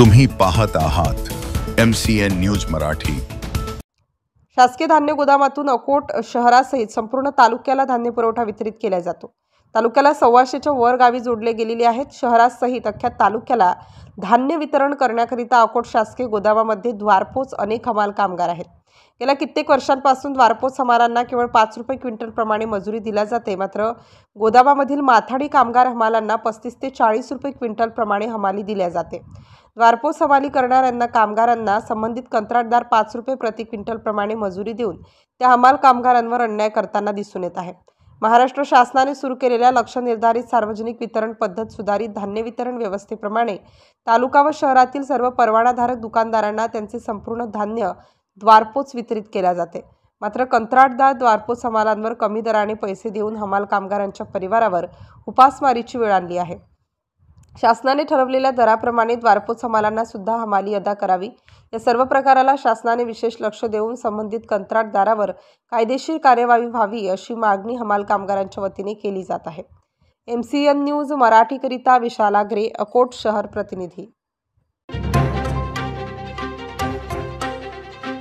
तुम्ही पाहत आहात MCN न्यूज मराठी। शासकीय धान्य गोदामातून अकोट शहरासहित संपूर्ण तालुक्याला धान्य पुरवठा वितरित केला जातो। तालुक्याला 125च्या वर गावी जोडले गेलेली आहेत। शहरासहित अख्ख्या तालुक्याला धान्य वितरण करण्याकरिता अकोट शासकीय गोदामामध्ये द्वारपोच अनेक हमाल कामगार आहेत। गेल्या कित्येक वर्षांपासून द्वारपोच हमालांना केवळ 5 रुपये क्विंटल प्रमाणे मजुरी दिली जाते, मात्र गोदामामधील माथाडी कामगार हमालांना 35 ते 40 रुपये क्विंटल प्रमाणे हमाली दिल्या जाते। द्वारपोच हमाली करणाऱ्यांना कामगारांना संबंधित कंत्राटदार 5 रुपये प्रति क्विंटल प्रमाणे मजुरी देऊन त्या हमाल कामगारांवर अन्याय करताना दिसून येत आहे। महाराष्ट्र शासनाने सुरू केलेल्या लक्ष्य निर्धारित सार्वजनिक वितरण पद्धत सुधारित धान्य वितरण व्यवस्थेप्रमाणे तालुका व शहरातील सर्व परवानाधारक दुकानदारांना त्यांचे संपूर्ण धान्य द्वारपोच वितरित केले जाते। मात्र कंत्राटदार द्वारपोच हमालांवर कमी दराने पैसे देऊन हमाल कामगारांच्या परिवारावर उपासमारीची वेळ आणली आहे। शासनाने ठरवलेल्या दराप्रमाणे द्वारपोच हमालांना सुद्धा हमाली अदा करावी। या सर्व प्रकाराला शासनाने विशेष लक्ष देऊन संबंधित कंत्राटदारावर कायदेशीर कार्यवाही व्हावी अशी मागणी हमाल कामगारांच्या वतीने केली जात आहे। MCN न्यूज मराठीकरिता विशाल आगरे, अकोट शहर प्रतिनिधी।